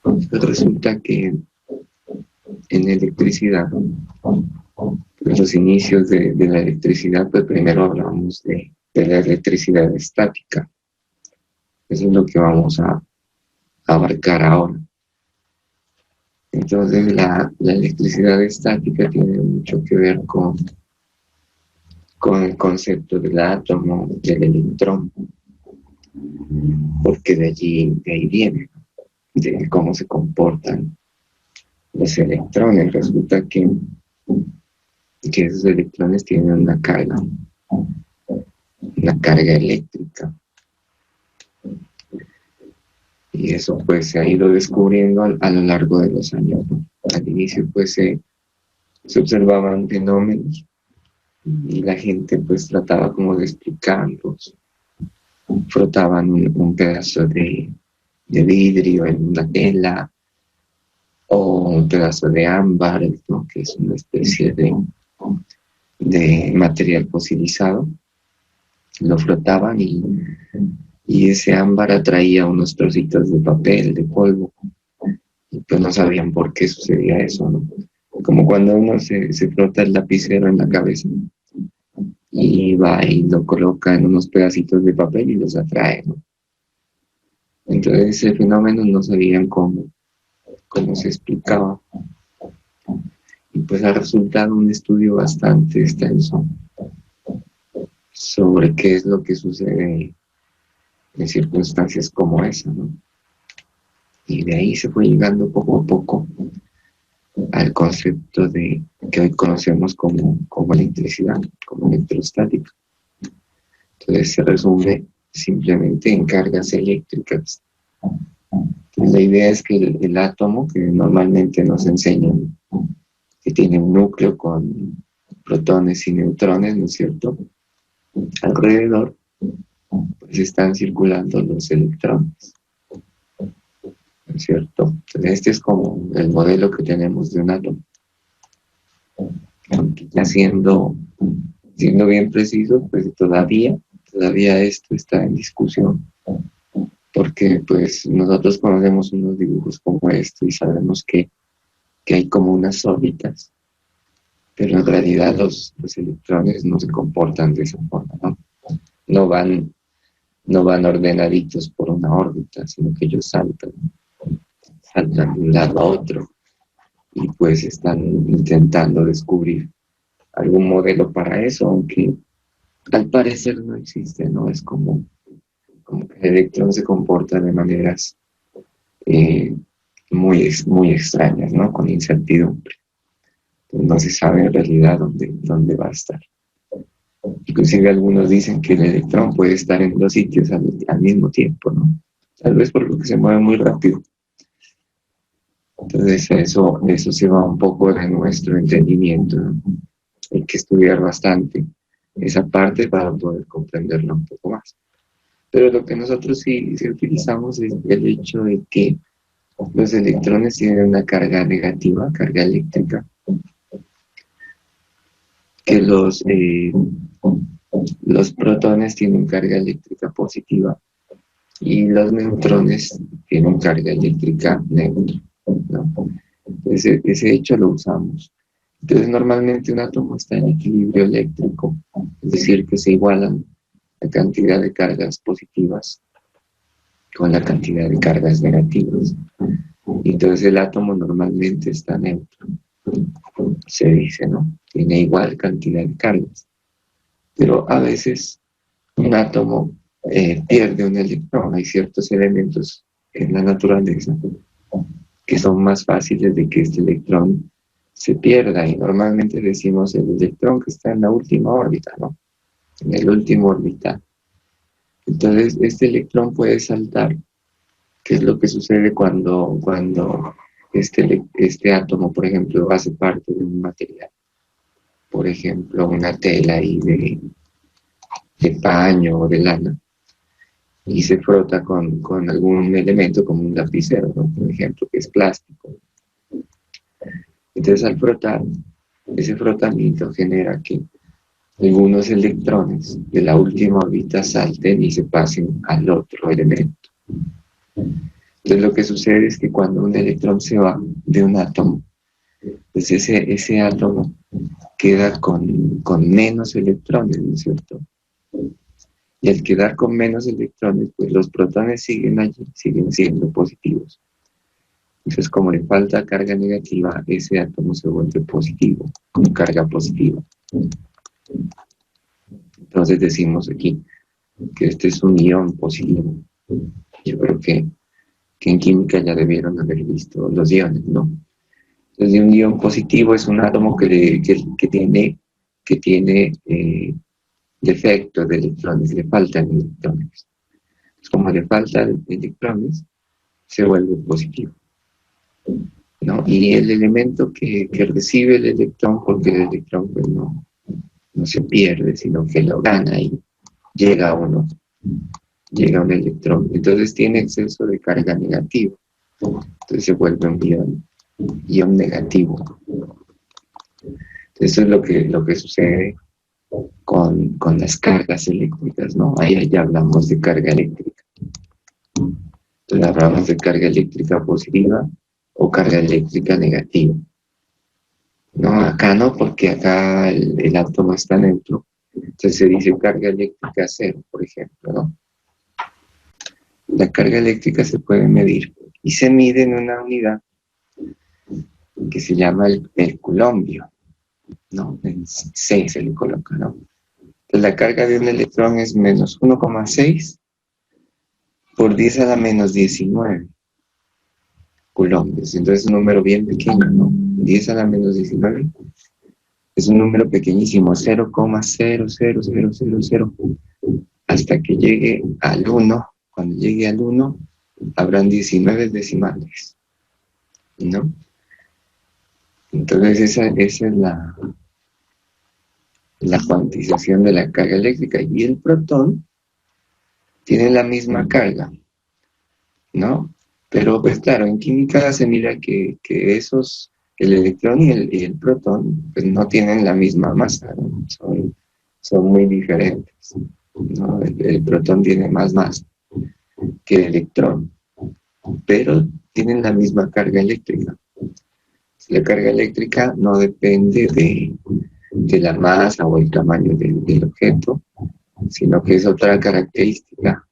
Pues resulta que en electricidad, pues los inicios de la electricidad, pues primero hablamos de la electricidad estática. Eso es lo que vamos a abarcar ahora. Entonces la electricidad estática tiene mucho que ver con el concepto del átomo, del electrón, porque de ahí viene, de cómo se comportan los electrones. Resulta que esos electrones tienen una carga eléctrica. Y eso pues se ha ido descubriendo a lo largo de los años, ¿no? Al inicio pues se observaban fenómenos y la gente pues trataba como de explicarlos. Frotaban un pedazo de vidrio en una tela o un pedazo de ámbar, ¿no? Que es una especie de material fosilizado. Lo frotaban y ese ámbar atraía unos trocitos de papel, de polvo, y pues no sabían por qué sucedía eso, ¿no? Como cuando uno se frota el lapicero en la cabeza y va y lo coloca en unos pedacitos de papel y los atrae, ¿no? Entonces ese fenómeno no sabían cómo se explicaba. Y pues ha resultado un estudio bastante extenso sobre qué es lo que sucede en circunstancias como esa, ¿no? Y de ahí se fue llegando poco a poco al concepto de que hoy conocemos como electricidad, como electrostática. Entonces se resume simplemente en cargas eléctricas. Entonces, la idea es que el átomo, que normalmente nos enseñan que tiene un núcleo con protones y neutrones, ¿no es cierto? Alrededor, pues están circulando los electrones, ¿no es cierto? Entonces, este es como el modelo que tenemos de un átomo. Aunque ya siendo bien preciso, pues todavía esto está en discusión, porque pues nosotros conocemos unos dibujos como esto y sabemos que hay como unas órbitas, pero en realidad los electrones no se comportan de esa forma, ¿no? No van ordenaditos por una órbita, sino que ellos saltan de un lado a otro y pues están intentando descubrir algún modelo para eso, aunque al parecer no existe, ¿no? Es como que el electrón se comporta de maneras muy extrañas, ¿no? Con incertidumbre. Entonces no se sabe en realidad dónde va a estar. Inclusive algunos dicen que el electrón puede estar en dos sitios al mismo tiempo, ¿no? Tal vez por lo que se mueve muy rápido. Entonces eso se va un poco de nuestro entendimiento, ¿no? Hay que estudiar bastante esa parte para poder comprenderla un poco más. Pero lo que nosotros sí utilizamos es el hecho de que los electrones tienen una carga negativa, carga eléctrica, que los protones tienen carga eléctrica positiva y los neutrones tienen carga eléctrica neutra, ¿no? Ese hecho lo usamos. Entonces normalmente un átomo está en equilibrio eléctrico, es decir, que se igualan la cantidad de cargas positivas con la cantidad de cargas negativas. Y entonces el átomo normalmente está neutro, se dice, ¿no? Tiene igual cantidad de cargas. Pero a veces un átomo pierde un electrón. Hay ciertos elementos en la naturaleza que son más fáciles de que este electrón se pierda, y normalmente decimos el electrón que está en la última órbita, ¿no? En el último orbital. Entonces este electrón puede saltar. ¿Qué es lo que sucede cuando este átomo, por ejemplo, hace parte de un material? Por ejemplo, una tela ahí de paño o de lana, y se frota con algún elemento como un lapicero, ¿no? Por ejemplo, que es plástico. Entonces al frotar, ese frotamiento genera que algunos electrones de la última órbita salten y se pasen al otro elemento. Entonces Entonces lo que sucede es que cuando un electrón se va de un átomo, pues ese átomo queda con menos electrones, ¿no es cierto? Y al quedar con menos electrones, pues los protones siguen allí, siguen siendo positivos. Entonces, como le falta carga negativa, ese átomo se vuelve positivo, con carga positiva. Entonces decimos aquí que este es un ion positivo. Yo creo que en química ya debieron haber visto los iones, ¿no? Entonces, un ion positivo es un átomo que tiene defecto de electrones, le faltan electrones. Como le faltan electrones, se vuelve positivo, ¿no? Y el elemento que recibe el electrón, porque el electrón pues, no se pierde, sino que lo gana y llega a uno, llega un electrón. Entonces tiene exceso de carga negativa. Entonces se vuelve un ion negativo. Eso es lo que sucede con las cargas eléctricas, ¿no? Ahí ya hablamos de carga eléctrica. Entonces hablamos de carga eléctrica positiva o carga eléctrica negativa. No, acá no, porque acá el átomo está neutro. Entonces se dice carga eléctrica cero, por ejemplo, ¿no? La carga eléctrica se puede medir y se mide en una unidad que se llama el coulombio, ¿no? En C se le coloca, ¿no? Entonces la carga de un electrón es menos 1,6 por 10 a la menos 19 coulombios. Entonces es un número bien pequeño, ¿no? 10 a la menos 19 es un número pequeñísimo, 0,00000, hasta que llegue al 1. Cuando llegue al 1, habrán 19 decimales, ¿no? Entonces esa es la cuantización de la carga eléctrica. Y el protón tiene la misma carga, ¿no? Pero pues claro, en química se mira que el electrón y el protón, pues no tienen la misma masa, ¿no? Son muy diferentes, ¿no? El protón tiene más masa que el electrón, pero tienen la misma carga eléctrica. La carga eléctrica no depende de la masa o el tamaño del objeto, sino que es otra característica.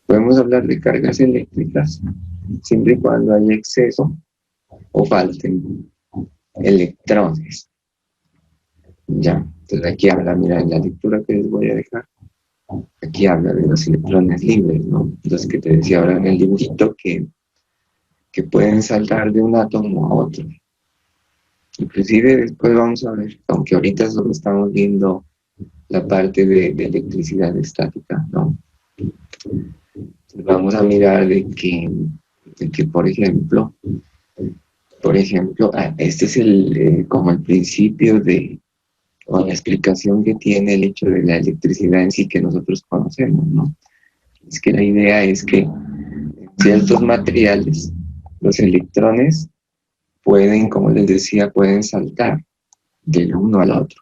Podemos hablar de cargas eléctricas siempre y cuando haya exceso o falten electrones. Ya, entonces aquí habla, mira, en la lectura que les voy a dejar, aquí habla de los electrones libres, ¿no? Los que te decía ahora en el dibujito que pueden saltar de un átomo a otro. Inclusive después vamos a ver, aunque ahorita solo estamos viendo la parte de electricidad estática, ¿no? Entonces vamos a mirar de que por ejemplo, este es como el principio o la explicación que tiene el hecho de la electricidad en sí que nosotros conocemos, ¿no? Es que la idea es que en ciertos materiales los electrones pueden, como les decía, pueden saltar del uno al otro.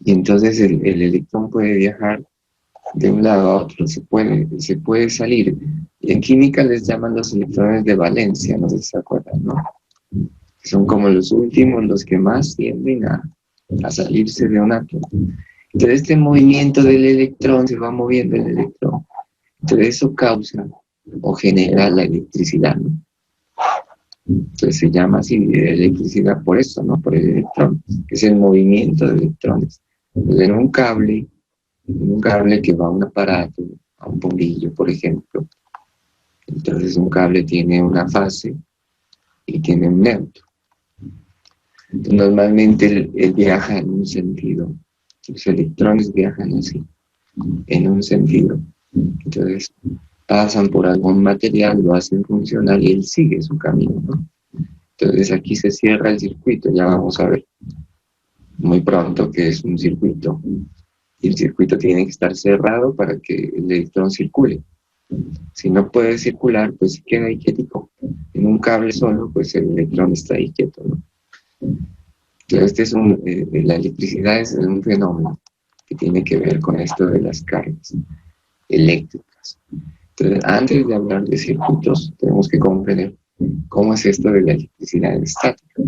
Y entonces el electrón puede viajar de un lado a otro, se puede salir. Y en química les llaman los electrones de valencia, no sé si se acuerdan, ¿no? Son como los últimos, los que más tienden a salirse de un átomo. Entonces este movimiento del electrón, se va moviendo el electrón. Entonces eso causa o genera la electricidad, ¿no? Entonces se llama así electricidad por eso, ¿no? Por el electrón, que es el movimiento de electrones. Entonces, en un cable que va a un aparato, a un bombillo, por ejemplo. Entonces un cable tiene una fase y tiene un neutro. Entonces, normalmente él viaja en un sentido. Los electrones viajan así, en un sentido. Entonces pasan por algún material, lo hacen funcionar y él sigue su camino, ¿no? Entonces aquí se cierra el circuito, ya vamos a ver muy pronto que es un circuito. Y el circuito tiene que estar cerrado para que el electrón circule. Si no puede circular, pues se queda ahí quietico. En un cable solo, pues el electrón está ahí quieto, ¿no? Entonces, la electricidad es un fenómeno que tiene que ver con esto de las cargas eléctricas. Entonces, antes de hablar de circuitos, tenemos que comprender cómo es esto de la electricidad estática,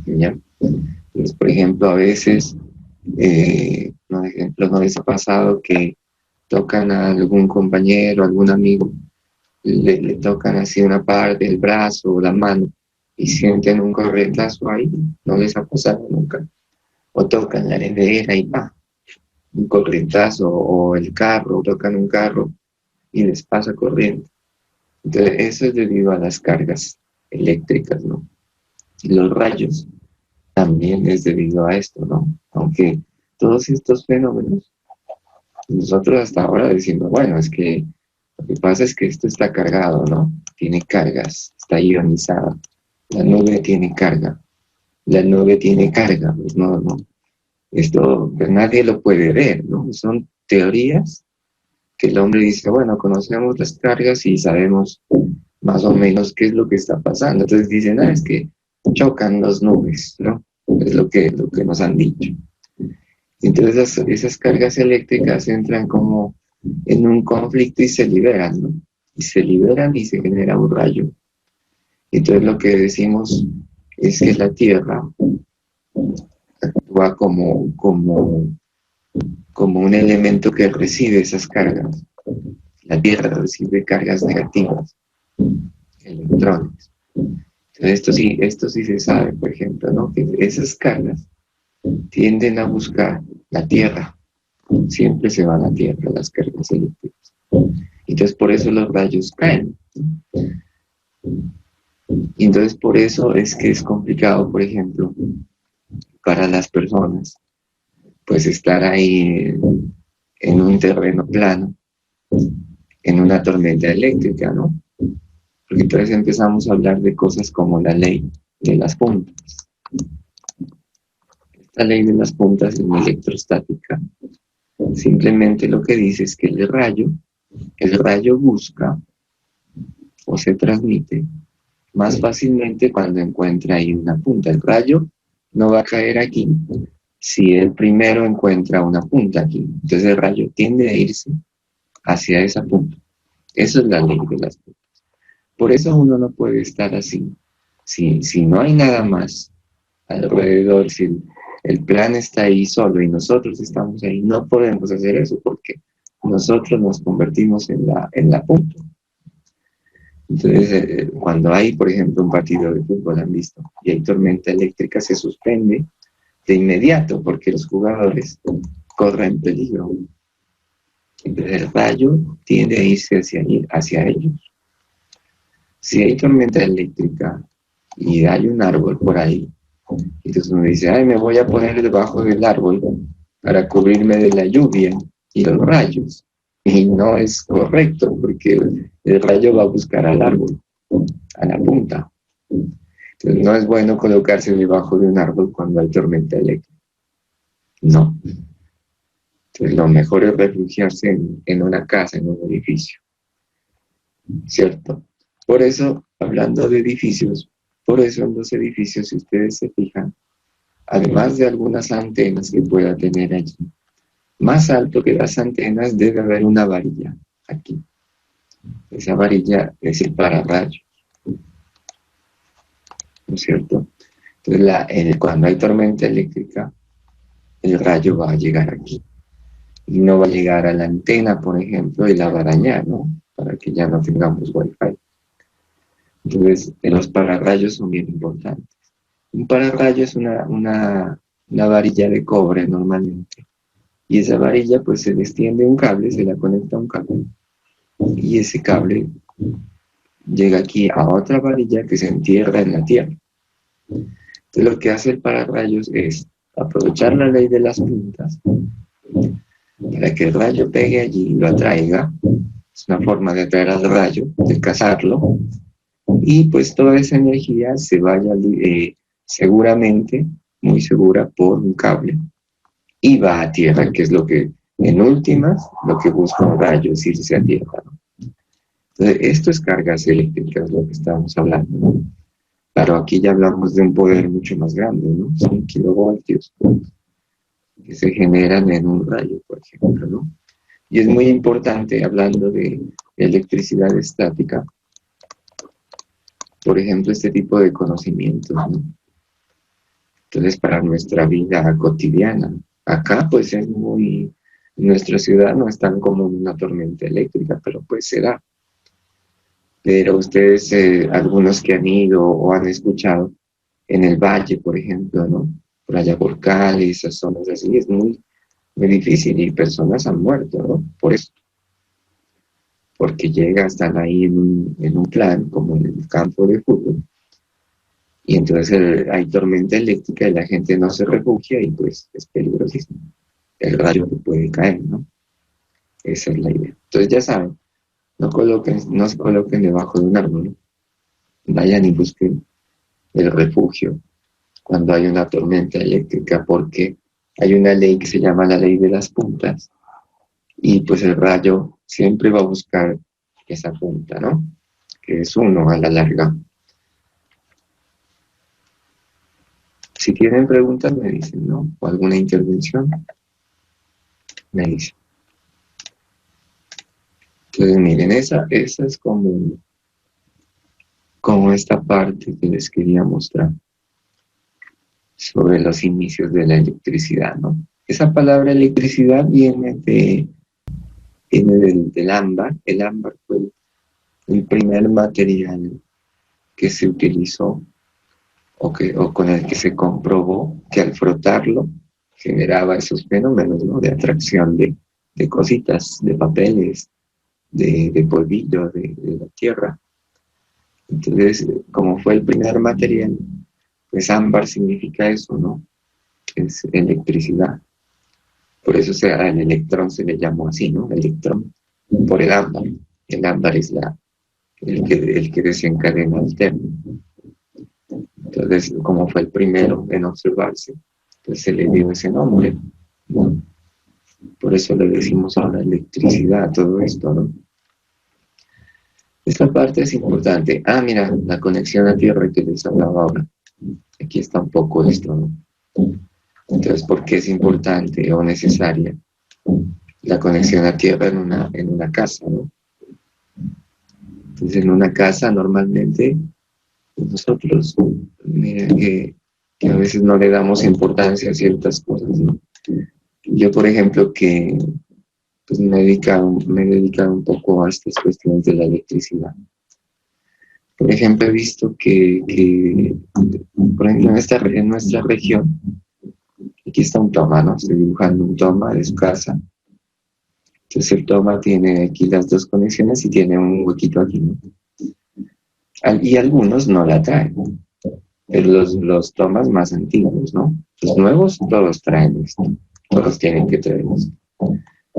¿ya? Entonces, por ejemplo, a veces, por ejemplo, ¿no les ha pasado que tocan a algún compañero, algún amigo, le tocan así una parte del brazo o la mano y sienten un corrientazo ahí? ¿No les ha pasado nunca? O tocan la heredera y pa, un corrientazo, o el carro, tocan un carro y les pasa corriente. Entonces, eso es debido a las cargas eléctricas, ¿no? Y los rayos también es debido a esto, ¿no? Aunque todos estos fenómenos, nosotros hasta ahora decimos, bueno, es que lo que pasa es que esto está cargado, ¿no? Tiene cargas, está ionizada. La nube tiene carga. La nube tiene carga, pues no, no. Esto pues nadie lo puede ver, ¿no? Son teorías que el hombre dice, bueno, conocemos las cargas y sabemos más o menos qué es lo que está pasando. Entonces dicen, es que chocan las nubes, ¿no? Es lo que nos han dicho. Entonces esas cargas eléctricas entran como en un conflicto y se liberan, ¿no? Y se liberan y se genera un rayo. Entonces lo que decimos es que la Tierra actúa como un elemento que recibe esas cargas. La Tierra recibe cargas negativas, electrones. Entonces esto sí se sabe, por ejemplo, ¿no? Que esas cargas tienden a buscar la Tierra. Siempre se van a la Tierra las cargas eléctricas. Entonces por eso los rayos caen. Y entonces por eso es que es complicado, por ejemplo, para las personas, pues estar ahí en un terreno plano, en una tormenta eléctrica, ¿no? Porque entonces empezamos a hablar de cosas como la ley de las puntas. Esta ley de las puntas en electrostática simplemente lo que dice es que el rayo busca o se transmite más fácilmente cuando encuentra ahí una punta. El rayo no va a caer aquí si el primero encuentra una punta aquí. Entonces el rayo tiende a irse hacia esa punta. Eso es la ley de las puntas. Por eso uno no puede estar así. Si no hay nada más alrededor, si el plan está ahí solo y nosotros estamos ahí, no podemos hacer eso porque nosotros nos convertimos en la punta. Entonces, cuando hay, por ejemplo, un partido de fútbol, han visto, y hay tormenta eléctrica, se suspende de inmediato porque los jugadores corren peligro. Entonces, el rayo tiende a irse hacia ellos. Si hay tormenta eléctrica y hay un árbol por ahí, entonces uno dice, ay, me voy a poner debajo del árbol para cubrirme de la lluvia y los rayos. Y no es correcto, porque el rayo va a buscar al árbol, a la punta. Entonces no es bueno colocarse debajo de un árbol cuando hay tormenta eléctrica. No. Entonces lo mejor es refugiarse en una casa, en un edificio. ¿Cierto? Por eso, hablando de edificios, por eso en los edificios, si ustedes se fijan, además de algunas antenas que pueda tener allí, más alto que las antenas debe haber una varilla aquí. Esa varilla es el pararrayos, ¿no es cierto? Entonces, cuando hay tormenta eléctrica, el rayo va a llegar aquí. Y no va a llegar a la antena, por ejemplo, y la va a dañar, ¿no? Para que ya no tengamos wifi. Entonces, los pararrayos son bien importantes. Un pararrayo es una varilla de cobre normalmente. Y esa varilla pues se le extiende un cable, se la conecta a un cable. Y ese cable llega aquí a otra varilla que se entierra en la tierra. Entonces lo que hace el pararrayos es aprovechar la ley de las puntas para que el rayo pegue allí y lo atraiga. Es una forma de atraer al rayo, de cazarlo. Y pues toda esa energía se vaya seguramente, muy segura, por un cable y va a tierra, que es lo que, en últimas, lo que busca un rayo, es irse a tierra, ¿no? Entonces, esto es cargas eléctricas, lo que estamos hablando, ¿no? Claro, aquí ya hablamos de un poder mucho más grande, ¿no? Son kilovoltios que se generan en un rayo, por ejemplo, ¿no? Y es muy importante, hablando de electricidad estática, por ejemplo, este tipo de conocimientos, ¿no? Entonces, para nuestra vida cotidiana, acá pues es muy, en nuestra ciudad no es tan común una tormenta eléctrica, pero pues se da. Pero ustedes, algunos que han ido o han escuchado, en el valle, por ejemplo, ¿no? Por allá por Cali, esas zonas así, es muy, muy difícil y personas han muerto, ¿no? Por eso, porque llega, están ahí en un plan, como en el campo de fútbol, y entonces hay tormenta eléctrica y la gente no se refugia y pues es peligrosísimo. El rayo que puede caer, ¿no? Esa es la idea. Entonces ya saben, no se coloquen debajo de un árbol, ¿no? Vayan y busquen el refugio cuando hay una tormenta eléctrica, porque hay una ley que se llama la ley de las puntas, y pues el rayo siempre va a buscar esa punta, ¿no? Que es uno a la larga. Si tienen preguntas me dicen, ¿no? O alguna intervención, me dicen. Entonces miren, esa es como esta parte que les quería mostrar sobre los inicios de la electricidad, ¿no? Esa palabra electricidad viene del ámbar. El ámbar fue el primer material que se utilizó o con el que se comprobó que al frotarlo generaba esos fenómenos, ¿no? De atracción de cositas, de papeles, de polvillo, de la tierra. Entonces, como fue el primer material, pues ámbar significa eso, ¿no? Es electricidad. Por eso el electrón se le llamó así, ¿no? Electrón, por el ámbar. El ámbar es el que desencadena el término. Entonces, como fue el primero en observarse, pues se le dio ese nombre, ¿no? Por eso le decimos ahora electricidad, todo esto, ¿no? Esta parte es importante. Ah, mira, la conexión a tierra que les hablaba ahora. Aquí está un poco esto, ¿no? Entonces, ¿por qué es importante o necesaria la conexión a tierra en una casa, ¿no? Entonces, en una casa normalmente nosotros, mira que a veces no le damos importancia a ciertas cosas, ¿no? Yo, por ejemplo, que pues me he dedicado un poco a estas cuestiones de la electricidad. Por ejemplo, he visto que por ejemplo, en nuestra región, aquí está un toma, ¿no? Estoy dibujando un toma de su casa. Entonces el toma tiene aquí las dos conexiones y tiene un huequito aquí, ¿no? Y algunos no la traen, pero los tomas más antiguos, ¿no? Los nuevos todos traen esto, todos tienen que traer esto.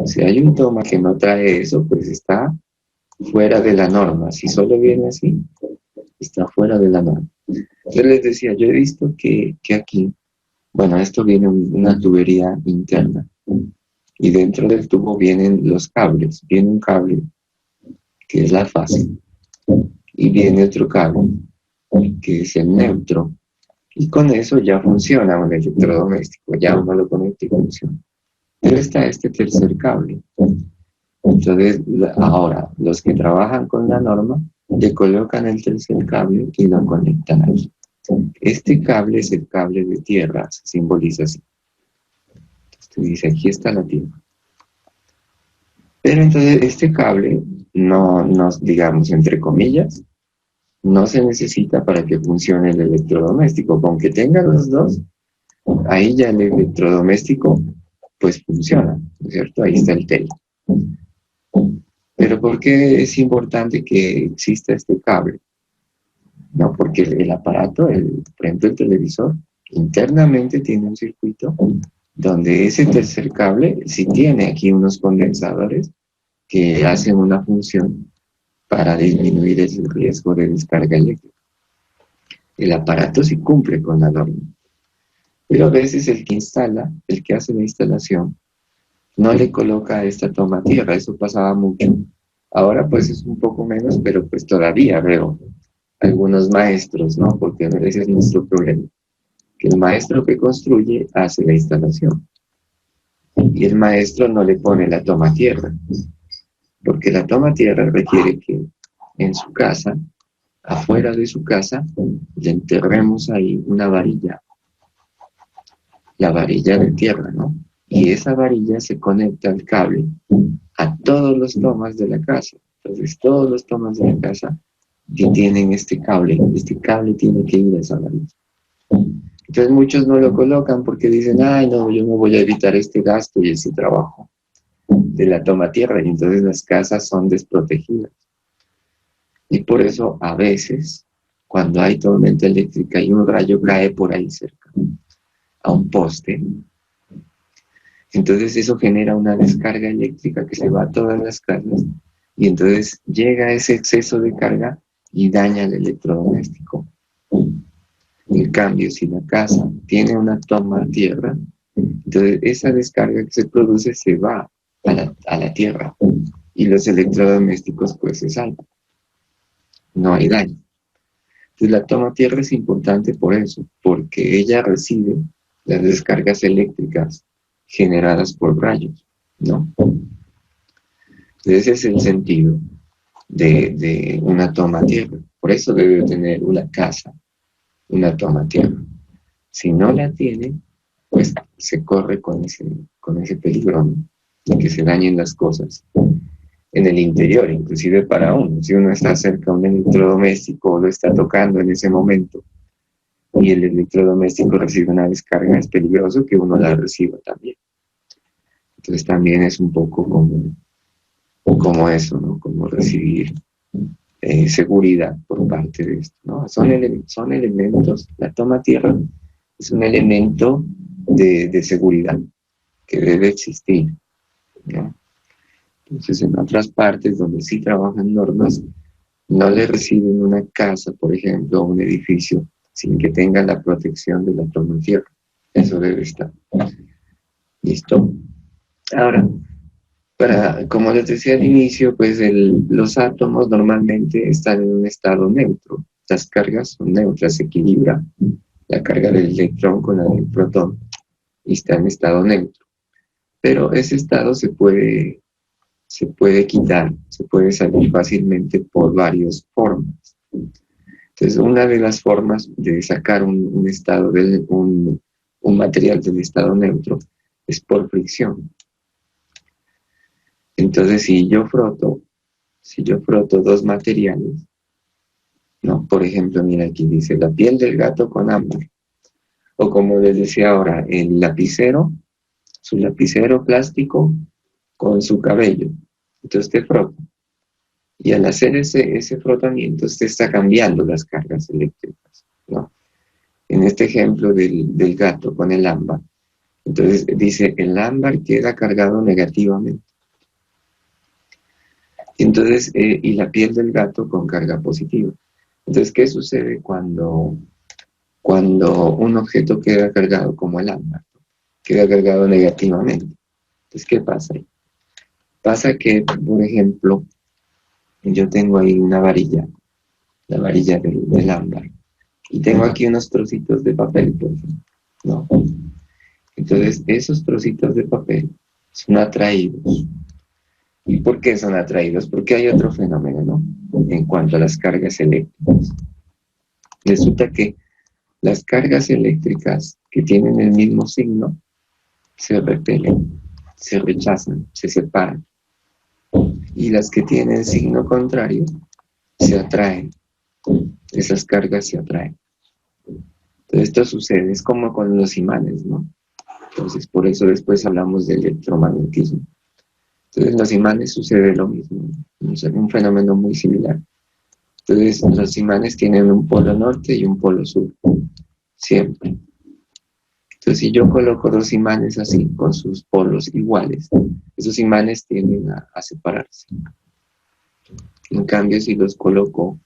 Si hay un toma que no trae eso, pues está fuera de la norma. Si solo viene así, está fuera de la norma. Yo les decía, yo he visto que aquí, bueno, esto viene una tubería interna y dentro del tubo vienen los cables. Viene un cable que es la fase y viene otro cable que es el neutro. Y con eso ya funciona un electrodoméstico, ya uno lo conecta y funciona. Pero está este tercer cable. Entonces, ahora, los que trabajan con la norma, le colocan el tercer cable y lo conectan aquí. Este cable es el cable de tierra, se simboliza así. Entonces, dice, aquí está la tierra. Pero entonces, este cable, no, digamos, entre comillas, no se necesita para que funcione el electrodoméstico. Con que tenga los dos, ahí ya el electrodoméstico, pues funciona, ¿no es cierto? Ahí está el tele. Pero ¿por qué es importante que exista este cable? No, porque el aparato, por ejemplo el televisor, internamente tiene un circuito donde ese tercer cable sí tiene aquí unos condensadores que hacen una función para disminuir el riesgo de descarga eléctrica. El aparato sí cumple con la norma, pero a veces el que instala, el que hace la instalación, no le coloca esta toma a tierra. Eso pasaba mucho. Ahora pues es un poco menos, pero pues todavía veo algunos maestros, ¿no? Porque ese es nuestro problema, que el maestro que construye hace la instalación y el maestro no le pone la toma a tierra. Porque la toma tierra requiere que en su casa, afuera de su casa, le enterremos ahí una varilla, la varilla de tierra, ¿no? Y esa varilla se conecta al cable a todos los tomas de la casa. Entonces, todos los tomas de la casa que tienen este cable tiene que ir a esa varilla. Entonces, muchos no lo colocan porque dicen, ay, no, yo no voy a evitar este gasto y ese trabajo de la toma tierra, y entonces las casas son desprotegidas. Y por eso, a veces, cuando hay tormenta eléctrica y un rayo cae por ahí cerca, a un poste, entonces eso genera una descarga eléctrica que se va a todas las casas y entonces llega ese exceso de carga y daña el electrodoméstico. En cambio, si la casa tiene una toma tierra, entonces esa descarga que se produce se va a la tierra y los electrodomésticos pues se salvan. No hay daño. Entonces la toma tierra es importante por eso, porque ella recibe las descargas eléctricas generadas por rayos, ¿no? Ese es el sentido de una toma tierra. Por eso debe tener una casa una toma tierra. Si no la tiene, pues se corre con ese peligro, ¿no? De que se dañen las cosas en el interior, inclusive para uno. Si uno está cerca de un electrodoméstico o lo está tocando en ese momento y el electrodoméstico recibe una descarga, es peligroso que uno la reciba también. Entonces también es un poco como eso, ¿no? Como recibir seguridad por parte de esto, ¿no? Son elementos, la toma tierra es un elemento de seguridad que debe existir, ¿no? Entonces, en otras partes donde sí trabajan normas, no le reciben una casa, por ejemplo, o un edificio, sin que tenga la protección de la toma tierra. Eso debe estar. ¿Listo? Ahora, como les decía al inicio, pues los átomos normalmente están en un estado neutro. Las cargas son neutras, se equilibra la carga del electrón con la del protón y está en estado neutro. Pero ese estado se puede quitar, se puede salir fácilmente por varias formas. Entonces, una de las formas de sacar un material del estado neutro es por fricción. Entonces, si yo froto dos materiales, ¿no? Por ejemplo, mira aquí dice la piel del gato con ámbar. O como les decía ahora, el lapicero, su lapicero plástico con su cabello. Entonces te frota. Y al hacer ese frotamiento, usted está cambiando las cargas eléctricas, ¿no? En este ejemplo del gato con el ámbar. Entonces dice, el ámbar queda cargado negativamente. Entonces, y la piel del gato con carga positiva. Entonces, ¿qué sucede cuando un objeto queda cargado como el ámbar? Queda cargado negativamente. Entonces, ¿qué pasa ahí? Pasa que, por ejemplo, yo tengo ahí una varilla, la varilla del ámbar, y tengo aquí unos trocitos de papel, por ejemplo, ¿no? Entonces, esos trocitos de papel son atraídos. ¿Y por qué son atraídos? Porque hay otro fenómeno, ¿no? En cuanto a las cargas eléctricas. Resulta que las cargas eléctricas que tienen el mismo signo se repelen, se rechazan, se separan. Y las que tienen signo contrario se atraen. Esas cargas se atraen. Entonces esto sucede, es como con los imanes, ¿no? Entonces por eso después hablamos de electromagnetismo. Entonces en los imanes sucede lo mismo, un fenómeno muy similar. Entonces los imanes tienen un polo norte y un polo sur, siempre. Entonces si yo coloco dos imanes así, con sus polos iguales, esos imanes tienden a separarse. En cambio, si los coloco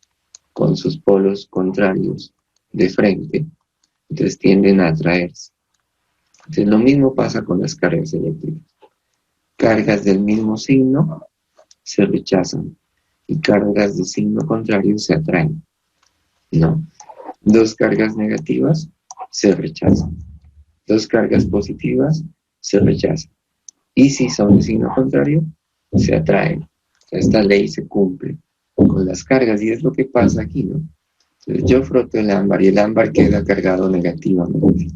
con sus polos contrarios de frente, entonces tienden a atraerse. Entonces lo mismo pasa con las cargas eléctricas. Cargas del mismo signo se rechazan y cargas de signo contrario se atraen. No. Dos cargas negativas se rechazan. Dos cargas positivas se rechazan. Y si son de signo contrario, se atraen. Esta ley se cumple con las cargas y es lo que pasa aquí, ¿no? Entonces yo froto el ámbar y el ámbar queda cargado negativamente.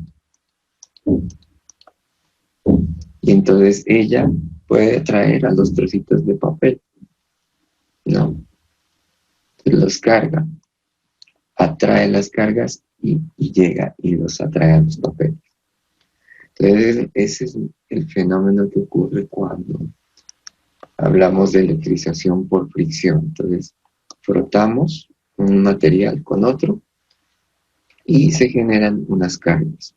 Y entonces ella puede traer a los trocitos de papel, ¿no? Entonces los carga, atrae las cargas y llega y los atrae a los papeles. Entonces ese es el fenómeno que ocurre cuando hablamos de electrización por fricción. Entonces frotamos un material con otro y se generan unas cargas.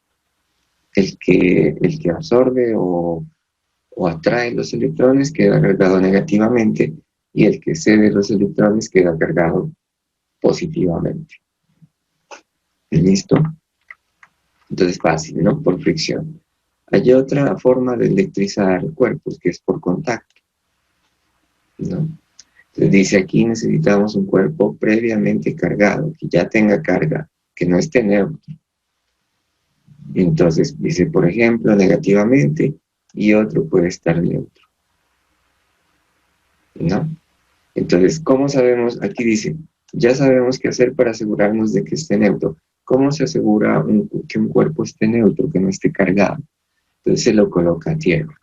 El que absorbe o atrae los electrones queda cargado negativamente y el que cede los electrones queda cargado positivamente. ¿Listo? Entonces fácil, ¿no? Por fricción. Hay otra forma de electrizar cuerpos que es por contacto, ¿no? Entonces dice aquí necesitamos un cuerpo previamente cargado, que ya tenga carga, que no esté neutro. Entonces dice, por ejemplo, negativamente y otro puede estar neutro, ¿no? Entonces, ¿cómo sabemos? Aquí dice, ya sabemos qué hacer para asegurarnos de que esté neutro. ¿Cómo se asegura que un cuerpo esté neutro, que no esté cargado? Entonces se lo coloca a tierra,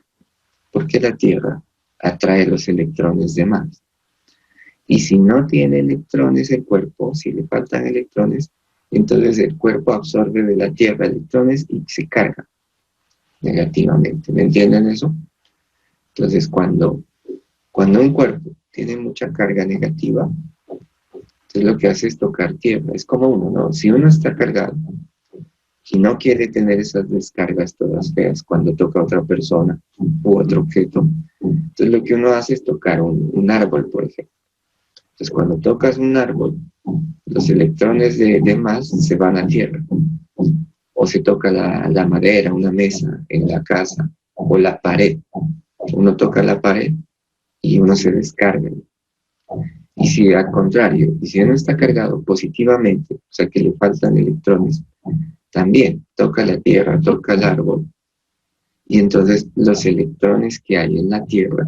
porque la tierra atrae los electrones de más. Y si no tiene electrones el cuerpo, si le faltan electrones, entonces el cuerpo absorbe de la tierra electrones y se carga negativamente. ¿Me entienden eso? Entonces cuando un cuerpo tiene mucha carga negativa, entonces lo que hace es tocar tierra. Es como uno, ¿no? Si uno está cargado y no quiere tener esas descargas todas feas cuando toca a otra persona u otro objeto, entonces lo que uno hace es tocar un árbol, por ejemplo. Entonces cuando tocas un árbol, los electrones de más se van a tierra. O se toca la madera, una mesa en la casa, o la pared. Uno toca la pared y uno se descarga. Y si al contrario, y si uno está cargado positivamente, o sea que le faltan electrones, también toca la tierra, toca el árbol, y entonces los electrones que hay en la tierra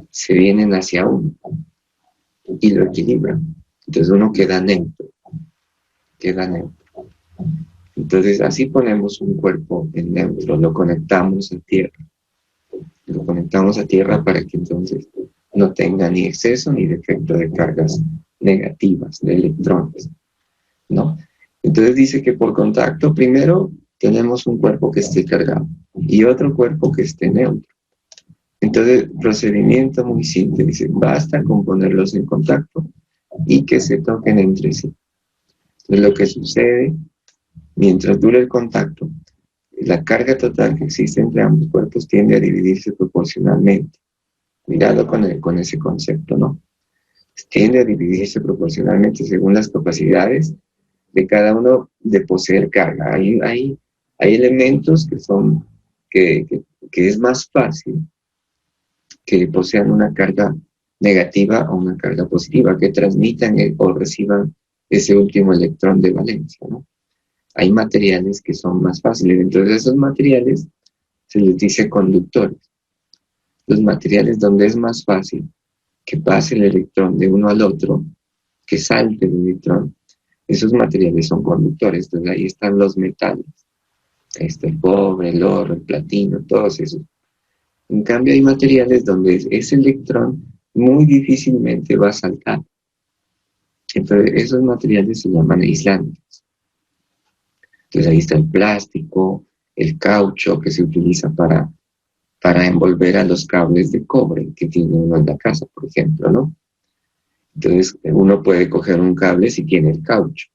se vienen hacia uno y lo equilibran. Entonces uno queda neutro, queda neutro. Entonces así ponemos un cuerpo en neutro, lo conectamos a tierra. Lo conectamos a tierra para que entonces no tenga ni exceso ni defecto de cargas negativas, de electrones, ¿no? Entonces dice que por contacto primero tenemos un cuerpo que esté cargado y otro cuerpo que esté neutro. Entonces, procedimiento muy simple, dice, basta con ponerlos en contacto y que se toquen entre sí. Entonces, lo que sucede mientras dure el contacto, la carga total que existe entre ambos cuerpos tiende a dividirse proporcionalmente. Cuidado con ese concepto, ¿no? Tiende a dividirse proporcionalmente según las capacidades de cada uno de poseer carga. Hay elementos que es más fácil que posean una carga negativa o una carga positiva, que transmitan o reciban ese último electrón de valencia, ¿no? Hay materiales que son más fáciles. Dentro de esos materiales se les dice conductores. Los materiales donde es más fácil que pase el electrón de uno al otro, que salte el electrón, esos materiales son conductores. Entonces ahí están los metales. Ahí está el cobre, el oro, el platino, todos esos. En cambio hay materiales donde ese electrón muy difícilmente va a saltar. Entonces esos materiales se llaman aislantes. Entonces ahí está el plástico, el caucho que se utiliza para envolver a los cables de cobre que tiene uno en la casa, por ejemplo, ¿no? Entonces uno puede coger un cable si tiene el caucho.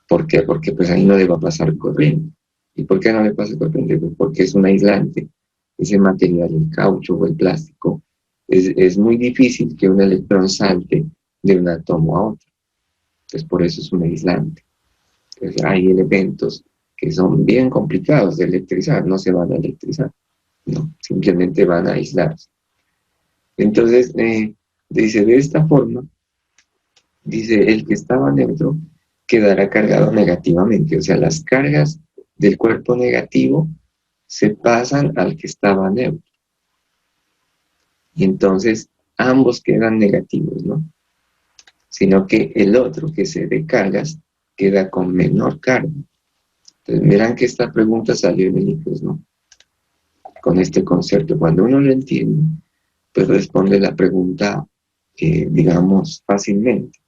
¿Por qué? Porque pues ahí no le va a pasar corriente. ¿Y por qué no le pasa corriente? Pues porque es un aislante. Ese material, el caucho o el plástico, es muy difícil que un electrón salte de un átomo a otro. Entonces por eso es un aislante. Entonces hay elementos que son bien complicados de electrizar, no se van a electrizar, no, simplemente van a aislarse. Entonces, dice, de esta forma, dice, el que estaba neutro quedará cargado negativamente, o sea, las cargas del cuerpo negativo se pasan al que estaba neutro. Y entonces ambos quedan negativos, ¿no? Sino que el otro que se descargas queda con menor carga. Entonces, verán que esta pregunta salió en el ICFES, ¿no? Con este concepto, cuando uno lo entiende, pues responde la pregunta, digamos, fácilmente.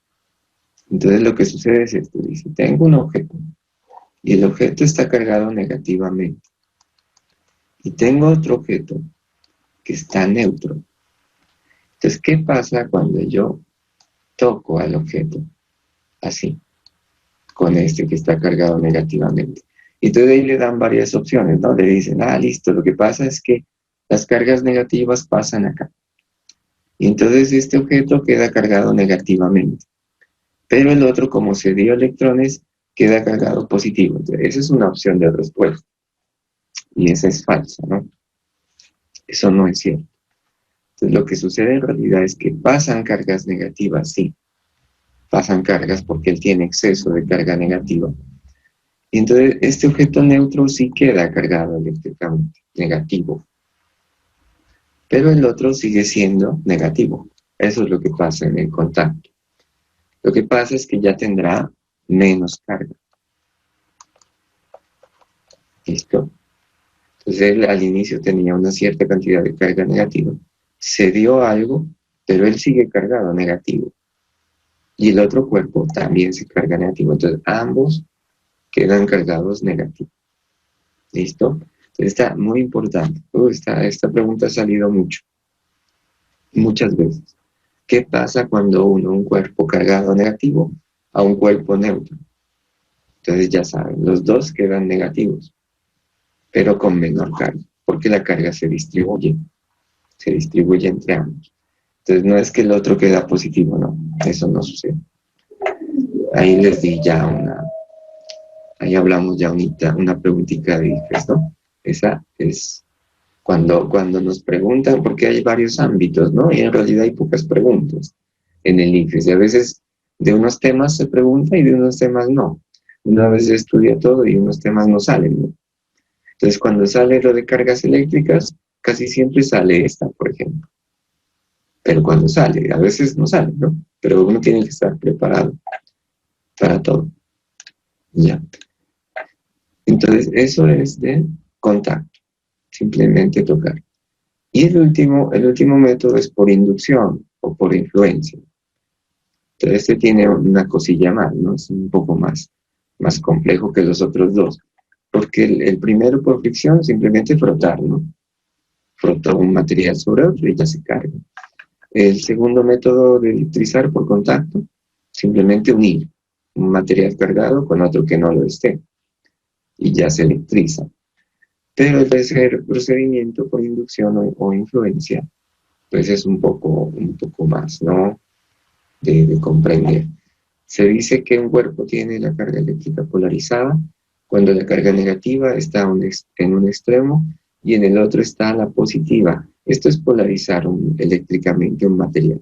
Entonces lo que sucede es esto, dice, tengo un objeto, y el objeto está cargado negativamente. Y tengo otro objeto que está neutro. Entonces, ¿qué pasa cuando yo toco al objeto? Así, con este que está cargado negativamente. Y entonces ahí le dan varias opciones, ¿no? Le dicen, listo, lo que pasa es que las cargas negativas pasan acá. Y entonces este objeto queda cargado negativamente. Pero el otro, como se dio electrones, queda cargado positivo. Entonces, esa es una opción de respuesta. Y esa es falsa, ¿no? Eso no es cierto. Entonces, lo que sucede en realidad es que pasan cargas negativas, sí. Pasan cargas porque él tiene exceso de carga negativa. Y entonces, este objeto neutro sí queda cargado eléctricamente, negativo. Pero el otro sigue siendo negativo. Eso es lo que pasa en el contacto. Lo que pasa es que ya tendrá menos carga. ¿Listo? Entonces él al inicio tenía una cierta cantidad de carga negativa. Se dio algo, pero él sigue cargado negativo. Y el otro cuerpo también se carga negativo. Entonces ambos quedan cargados negativos. ¿Listo? Entonces está muy importante. Esta pregunta ha salido muchas veces. ¿Qué pasa cuando un cuerpo cargado negativo a un cuerpo neutro? Entonces ya saben, los dos quedan negativos, pero con menor carga, porque la carga se distribuye entre ambos. Entonces no es que el otro queda positivo, no, eso no sucede. Ahí les di ya ahí hablamos ya una preguntita de IFES, ¿no? Esa es cuando nos preguntan, porque hay varios ámbitos, ¿no? Y en realidad hay pocas preguntas en el IFES. Y a veces de unos temas se pregunta y de unos temas no. Una vez se estudia todo y unos temas no salen, ¿no? Entonces, cuando sale lo de cargas eléctricas, casi siempre sale esta, por ejemplo. Pero cuando sale, a veces no sale, ¿no? Pero uno tiene que estar preparado para todo. Ya. Entonces, eso es de contacto, simplemente tocar. Y el último método es por inducción o por influencia. Entonces, este tiene una cosilla más, ¿no? Es un poco más complejo que los otros dos. Porque el primero por fricción, simplemente frotar, ¿no? Frota un material sobre otro y ya se carga. El segundo método de electrizar por contacto, simplemente unir un material cargado con otro que no lo esté y ya se electriza. Pero el tercer procedimiento por inducción o influencia, pues es un poco más, ¿no? De comprender. Se dice que un cuerpo tiene la carga eléctrica polarizada cuando la carga negativa está en un extremo y en el otro está la positiva. Esto es polarizar eléctricamente un material.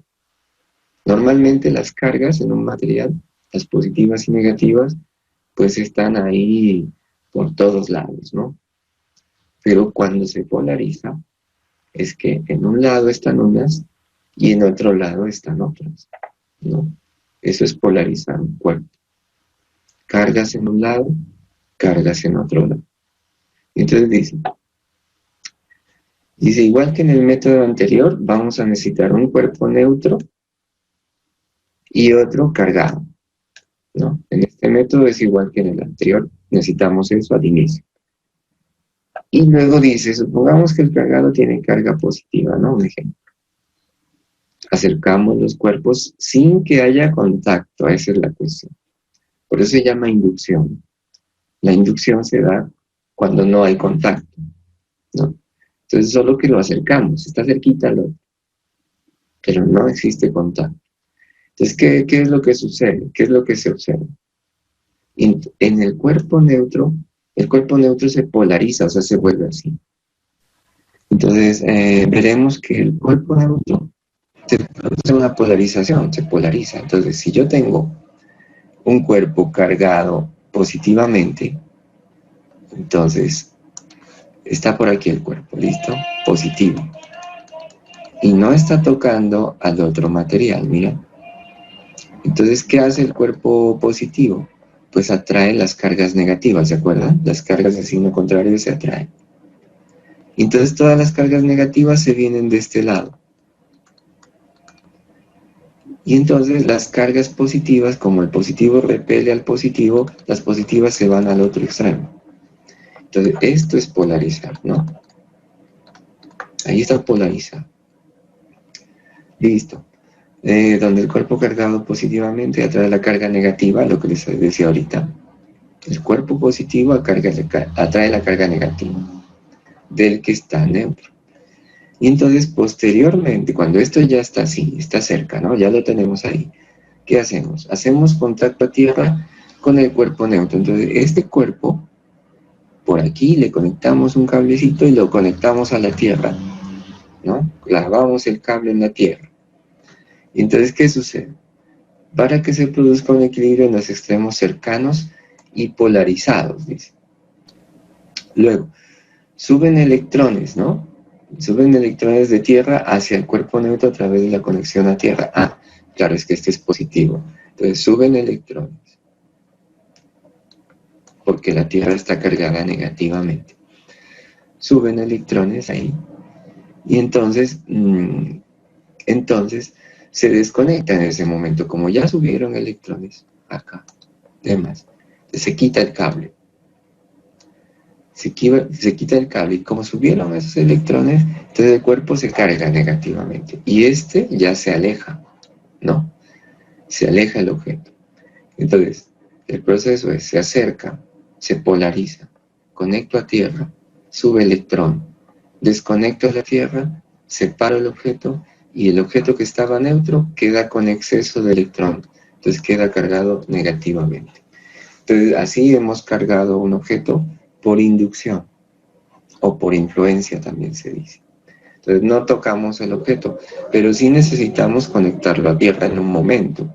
Normalmente las cargas en un material, las positivas y negativas, pues están ahí por todos lados, ¿no? Pero cuando se polariza, es que en un lado están unas y en otro lado están otras, ¿no? Eso es polarizar un cuerpo. Cargas en un lado, cargas en otro lado. Entonces dice, igual que en el método anterior, vamos a necesitar un cuerpo neutro y otro cargado, ¿no? En este método es igual que en el anterior, necesitamos eso al inicio. Y luego dice, supongamos que el cargado tiene carga positiva, ¿no? Un ejemplo. Acercamos los cuerpos sin que haya contacto, esa es la cuestión. Por eso se llama inducción. La inducción se da cuando no hay contacto, ¿no? Entonces solo que lo acercamos, está cerquita al otro, pero no existe contacto. Entonces, ¿qué es lo que sucede? ¿Qué es lo que se observa? En el cuerpo neutro se polariza, o sea, se vuelve así. Entonces, veremos que el cuerpo neutro se produce una polarización, se polariza. Entonces, si yo tengo un cuerpo cargado positivamente, entonces está por aquí el cuerpo, ¿listo? Positivo. y no está tocando al otro material, mira. Entonces, ¿qué hace el cuerpo positivo? Pues atrae las cargas negativas, ¿se acuerdan? Las cargas de signo contrario se atraen. Entonces todas las cargas negativas se vienen de este lado. Y entonces las cargas positivas, como el positivo repele al positivo, las positivas se van al otro extremo. Entonces esto es polarizar, ¿no? Ahí está polarizado. Listo. Donde el cuerpo cargado positivamente atrae la carga negativa, lo que les decía ahorita. El cuerpo positivo atrae la carga negativa del que está neutro. Y entonces posteriormente, cuando esto ya está así, está cerca, ¿no? Ya lo tenemos ahí. ¿Qué hacemos? Hacemos contacto a tierra con el cuerpo neutro. Entonces este cuerpo, por aquí le conectamos un cablecito y lo conectamos a la tierra, ¿no? Clavamos el cable en la tierra. Y entonces, ¿qué sucede? Para que se produzca un equilibrio en los extremos cercanos y polarizados, dice. Luego, suben electrones, ¿no? Suben electrones de tierra hacia el cuerpo neutro a través de la conexión a tierra. Ah, claro, es que este es positivo. Entonces suben electrones, porque la tierra está cargada negativamente. Suben electrones ahí, y entonces se desconecta en ese momento. Como ya subieron electrones acá, demás, se quita el cable. Se quita el cable y como subieron esos electrones, entonces el cuerpo se carga negativamente y este ya se aleja, ¿no? Se aleja el objeto. Entonces, el proceso es, se acerca, se polariza, conecto a tierra, sube electrón, desconecto a la tierra, separo el objeto y el objeto que estaba neutro queda con exceso de electrón, entonces queda cargado negativamente. Entonces, así hemos cargado un objeto por inducción o por influencia también se dice. Entonces no tocamos el objeto, pero sí necesitamos conectarlo a tierra en un momento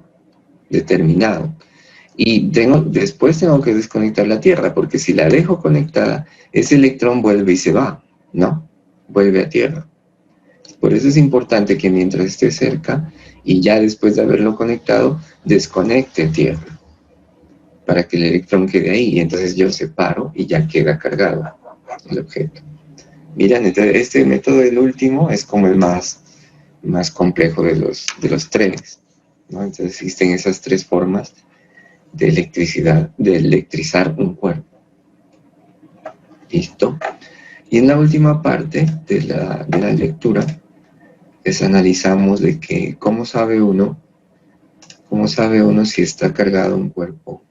determinado. Y después tengo que desconectar la tierra, porque si la dejo conectada, ese electrón vuelve y se va, ¿no? Vuelve a tierra. Por eso es importante que mientras esté cerca y ya después de haberlo conectado, desconecte tierra, para que el electrón quede ahí, y entonces yo separo y ya queda cargado el objeto. Miren, entonces este método, el último, es como el más complejo de los tres, ¿no? Entonces existen esas tres formas de electricidad, de electrizar un cuerpo. ¿Listo? Y en la última parte de la lectura, es analizamos de que cómo sabe uno si está cargado un cuerpo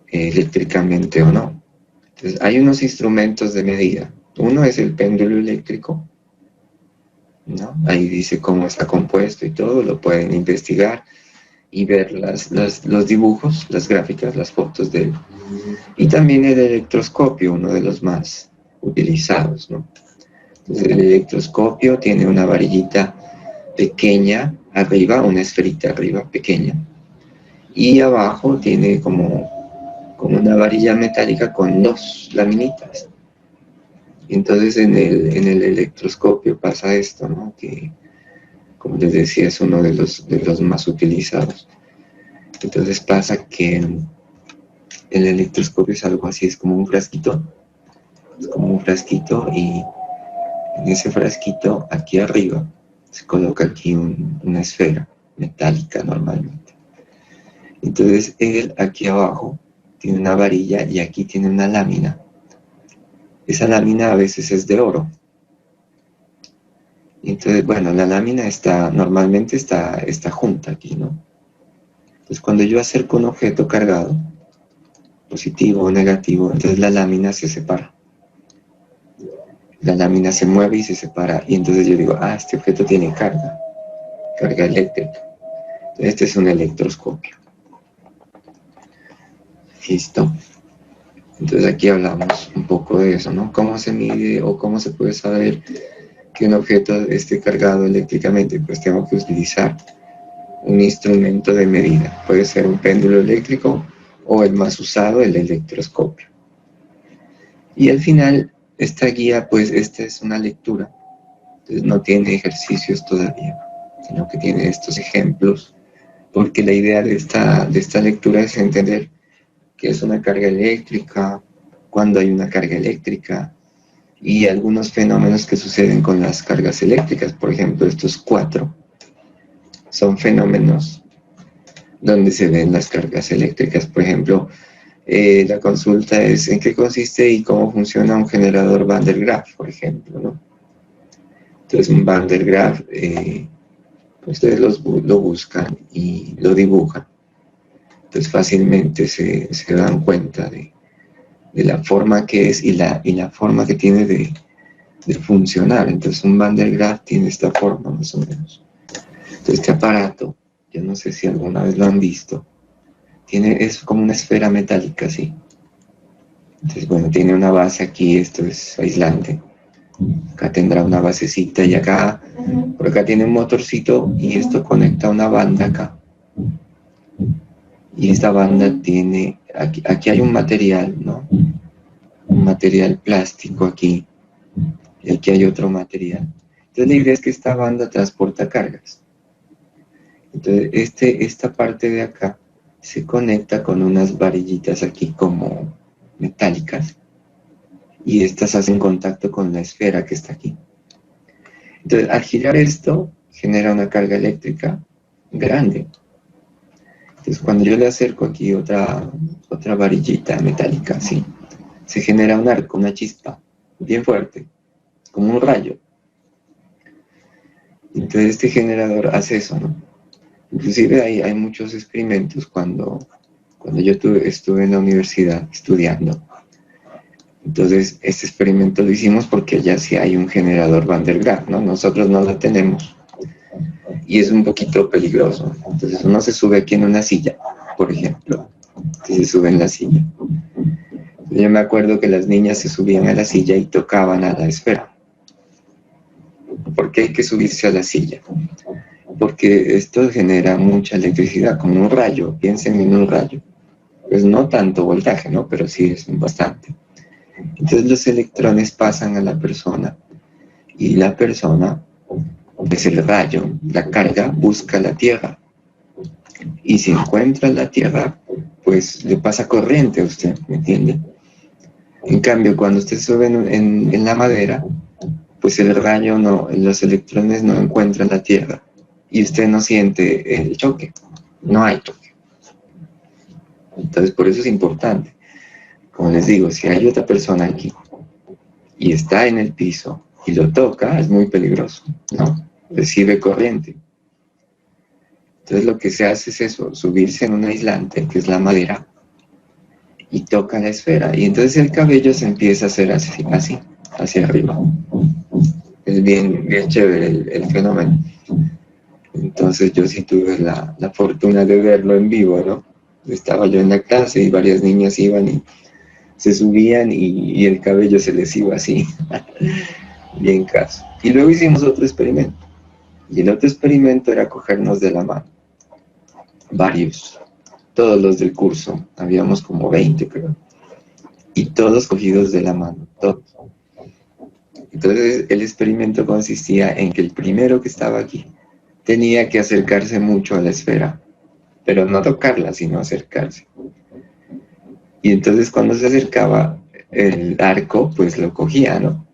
eléctricamente o no. Entonces, hay unos instrumentos de medida. Uno es el péndulo eléctrico, ¿no? Ahí dice cómo está compuesto y todo, lo pueden investigar y ver los dibujos, las gráficas, las fotos de él. Y también el electroscopio, uno de los más utilizados, ¿no? Entonces, el electroscopio tiene una varillita pequeña arriba, una esferita arriba pequeña, y abajo tiene como una varilla metálica con dos laminitas. Entonces en el electroscopio pasa esto, ¿no? Que, como les decía, es uno de los más utilizados. Entonces pasa que el electroscopio es algo así, es como un frasquito. Es como un frasquito y en ese frasquito, aquí arriba, se coloca aquí una esfera metálica normalmente. Entonces él aquí abajo tiene una varilla y aquí tiene una lámina. Esa lámina a veces es de oro. Entonces, bueno, la lámina normalmente está junta aquí, ¿no? Entonces, cuando yo acerco un objeto cargado, positivo o negativo, entonces la lámina se separa. La lámina se mueve y se separa. Y entonces yo digo, este objeto tiene carga eléctrica. Este es un electroscopio. Listo. Entonces aquí hablamos un poco de eso, ¿no? ¿Cómo se mide o cómo se puede saber que un objeto esté cargado eléctricamente? Pues tengo que utilizar un instrumento de medida. Puede ser un péndulo eléctrico o el más usado, el electroscopio. Y al final, esta guía, pues esta es una lectura Entonces no tiene ejercicios todavía, sino que tiene estos ejemplos, porque la idea de esta lectura es entender qué es una carga eléctrica, cuándo hay una carga eléctrica, y algunos fenómenos que suceden con las cargas eléctricas. Por ejemplo, estos cuatro son fenómenos donde se ven las cargas eléctricas. Por ejemplo, la consulta es en qué consiste y cómo funciona un generador Van der Graaf, por ejemplo, ¿no? Entonces, un Van der Graaf, ustedes lo buscan y lo dibujan. Entonces, fácilmente se dan cuenta de la forma que es y la forma que tiene de funcionar. Entonces, un Van der Graaf tiene esta forma, más o menos. Entonces, este aparato, yo no sé si alguna vez lo han visto, es como una esfera metálica, ¿sí? Entonces, bueno, tiene una base aquí, esto es aislante. Acá tendrá una basecita y acá, por acá tiene un motorcito y esto conecta una banda acá. Y esta banda tiene, aquí hay un material, ¿no? Un material plástico aquí, y aquí hay otro material. Entonces la idea es que esta banda transporta cargas. Entonces esta parte de acá se conecta con unas varillitas aquí como metálicas y estas hacen contacto con la esfera que está aquí. Entonces al girar esto genera una carga eléctrica grande. Entonces cuando yo le acerco aquí otra varillita metálica, ¿sí? Se genera un arco, una chispa bien fuerte, como un rayo. Entonces este generador hace eso, ¿no? Inclusive hay muchos experimentos cuando yo estuve en la universidad estudiando. Entonces este experimento lo hicimos porque allá sí hay un generador Van der Graaf, ¿no? Nosotros no lo tenemos y es un poquito peligroso. Entonces uno se sube aquí en una silla, por ejemplo, que se sube en la silla. Yo me acuerdo que las niñas se subían a la silla y tocaban a la esfera. ¿Por qué hay que subirse a la silla? Porque esto genera mucha electricidad, como un rayo, piensen en un rayo. Pues no tanto voltaje, ¿no? Pero sí es bastante. Entonces los electrones pasan a la persona y la persona, pues el rayo, la carga, busca la Tierra. Y si encuentra la Tierra, pues le pasa corriente a usted, ¿me entiende? En cambio, cuando usted sube en la madera, pues el rayo no, los electrones no encuentran la Tierra y usted no siente el choque, no hay choque. Entonces, por eso es importante. Como les digo, si hay otra persona aquí y está en el piso y lo toca, es muy peligroso, ¿no? Recibe corriente. Entonces lo que se hace es eso, subirse en un aislante, que es la madera, y toca la esfera. Y entonces el cabello se empieza a hacer así hacia arriba. Es bien chévere el fenómeno. Entonces yo sí tuve la fortuna de verlo en vivo, ¿no? Estaba yo en la clase y varias niñas iban y se subían y el cabello se les iba así, bien caso. Y luego hicimos otro experimento. Y el otro experimento era cogernos de la mano. Varios. Todos los del curso. Habíamos como 20, creo. Y todos cogidos de la mano. Todos. Entonces el experimento consistía en que el primero que estaba aquí tenía que acercarse mucho a la esfera, pero no tocarla, sino acercarse. Y entonces cuando se acercaba, el arco pues lo cogía, ¿no?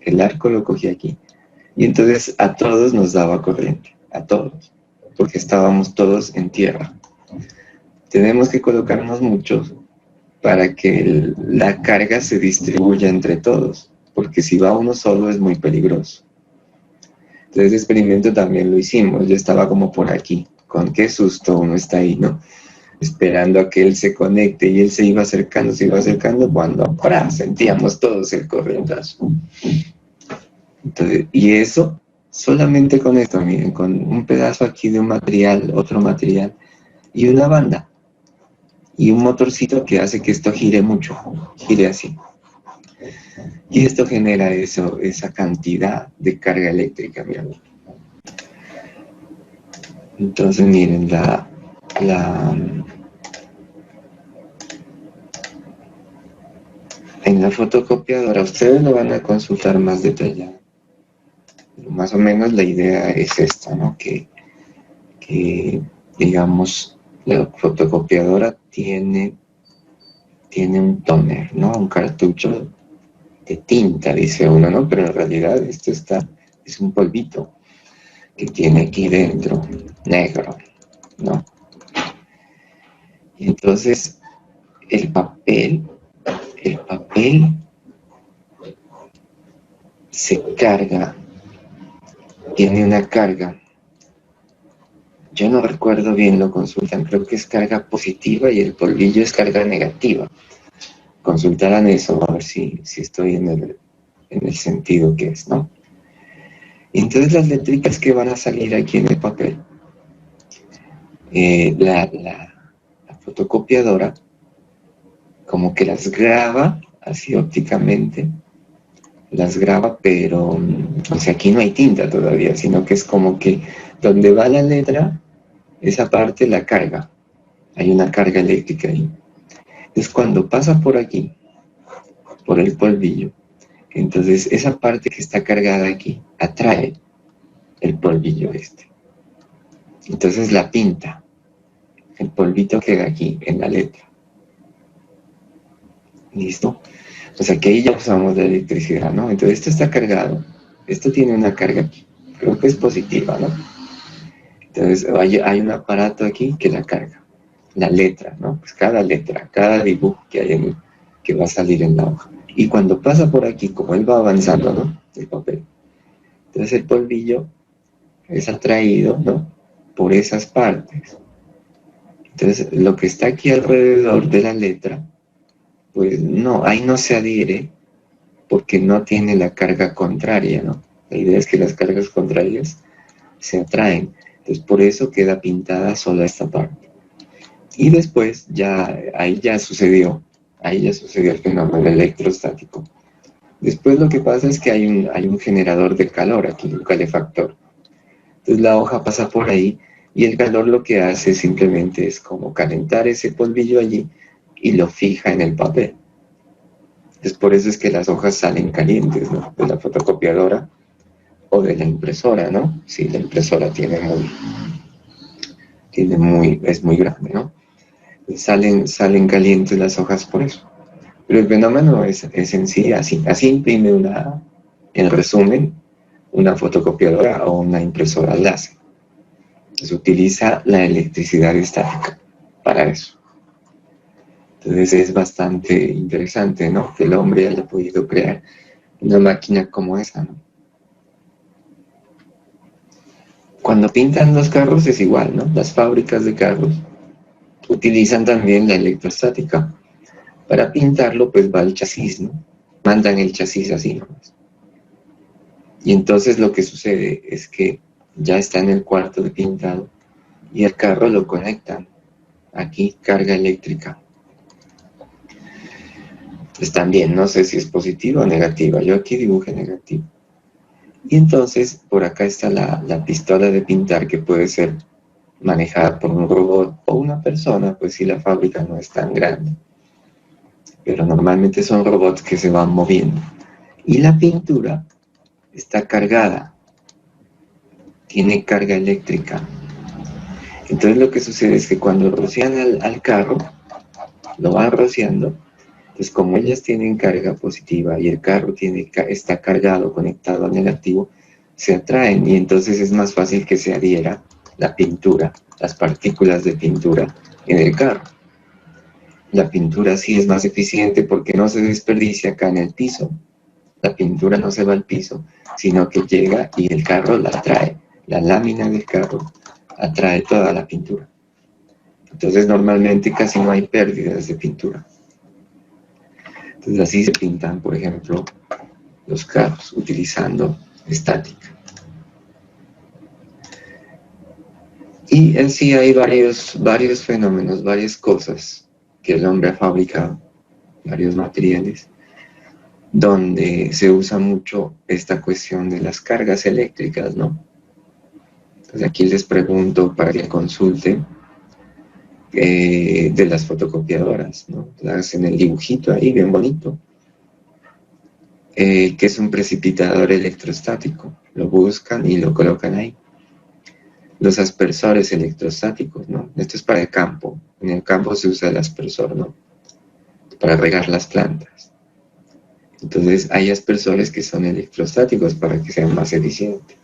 El arco lo cogía aquí. Y entonces a todos nos daba corriente, a todos, porque estábamos todos en tierra. Tenemos que colocarnos muchos para que la carga se distribuya entre todos, porque si va uno solo es muy peligroso. Entonces ese experimento también lo hicimos, yo estaba como por aquí, con qué susto uno está ahí, ¿no? Esperando a que él se conecte y él se iba acercando, cuando ¡pra! Sentíamos todos el corrientazo. Entonces, y eso, solamente con esto, miren, con un pedazo aquí de un material, otro material, y una banda, y un motorcito que hace que esto gire mucho, gire así. Y esto genera esa cantidad de carga eléctrica, mi amigo. Entonces, miren, en la fotocopiadora, ustedes lo van a consultar más detallado. más o menos la idea es esta, ¿no? Digamos, la fotocopiadora tiene un tóner, ¿no? Un cartucho de tinta, dice uno, ¿no? Pero en realidad esto es un polvito que tiene aquí dentro, negro, ¿no? Y entonces el papel se carga, tiene una carga. Yo no recuerdo bien, lo consultan, creo que es carga positiva y el polvillo es carga negativa. Consultarán eso, a ver si estoy en el sentido que es, ¿no? Y entonces las letricas que van a salir aquí en el papel, la fotocopiadora como que las graba así ópticamente, las graba, pero, o sea, aquí no hay tinta todavía, sino que es como que donde va la letra, esa parte la carga, hay una carga eléctrica ahí. Entonces cuando pasa por aquí, por el polvillo, entonces esa parte que está cargada aquí atrae el polvillo este. Entonces la pinta, el polvito queda aquí en la letra. ¿Listo? O sea que ahí ya usamos la electricidad, ¿no? Entonces esto está cargado, esto tiene una carga aquí, creo que es positiva, ¿no? Entonces hay un aparato aquí que la carga, la letra, ¿no? Pues cada letra, cada dibujo que hay que va a salir en la hoja. Y cuando pasa por aquí, como él va avanzando, ¿no? El papel. Entonces el polvillo es atraído, ¿no? Por esas partes. Entonces lo que está aquí alrededor de la letra, pues no, ahí no se adhiere porque no tiene la carga contraria, ¿no? La idea es que las cargas contrarias se atraen. Entonces por eso queda pintada sola esta parte. Y después ahí ya sucedió el fenómeno electrostático. Después lo que pasa es que hay un generador de calor aquí, un calefactor. Entonces la hoja pasa por ahí y el calor lo que hace simplemente es como calentar ese polvillo allí y lo fija en el papel. Entonces por eso es que las hojas salen calientes, ¿no? De la fotocopiadora o de la impresora, ¿no? Si la impresora es muy grande, ¿no? Salen calientes las hojas por eso. Pero el fenómeno es en sí así. Así imprime en resumen, una fotocopiadora o una impresora láser. Se utiliza la electricidad estática para eso. Entonces es bastante interesante, ¿no? Que el hombre haya podido crear una máquina como esa, ¿no? Cuando pintan los carros es igual, ¿no? Las fábricas de carros utilizan también la electrostática. Para pintarlo, pues va el chasis, ¿no? Mandan el chasis así nomás. Y entonces lo que sucede es que ya está en el cuarto de pintado y el carro lo conectan. Aquí, carga eléctrica. Pues también, no sé si es positiva o negativa. Yo aquí dibujé negativo. Y entonces, por acá está la pistola de pintar que puede ser manejada por un robot o una persona, pues si la fábrica no es tan grande. Pero normalmente son robots que se van moviendo. Y la pintura está cargada, tiene carga eléctrica. Entonces lo que sucede es que cuando rocian al carro, lo van rociando, pues como ellas tienen carga positiva y el carro está cargado, conectado al negativo, se atraen y entonces es más fácil que se adhiera la pintura, las partículas de pintura en el carro. La pintura sí es más eficiente porque no se desperdicia acá en el piso. La pintura no se va al piso, sino que llega y el carro la atrae. La lámina del carro atrae toda la pintura. Entonces normalmente casi no hay pérdidas de pintura. Entonces así se pintan, por ejemplo, los carros utilizando estática. Y en sí hay varios fenómenos, varias cosas que el hombre ha fabricado, varios materiales, donde se usa mucho esta cuestión de las cargas eléctricas, ¿no? Entonces aquí les pregunto para que consulten de las fotocopiadoras, ¿no? Hacen el dibujito ahí bien bonito. que es un precipitador electrostático. Lo buscan y lo colocan ahí. Los aspersores electrostáticos, ¿no? Esto es para el campo. En el campo se usa el aspersor, ¿no? Para regar las plantas. Entonces hay aspersores que son electrostáticos para que sean más eficientes.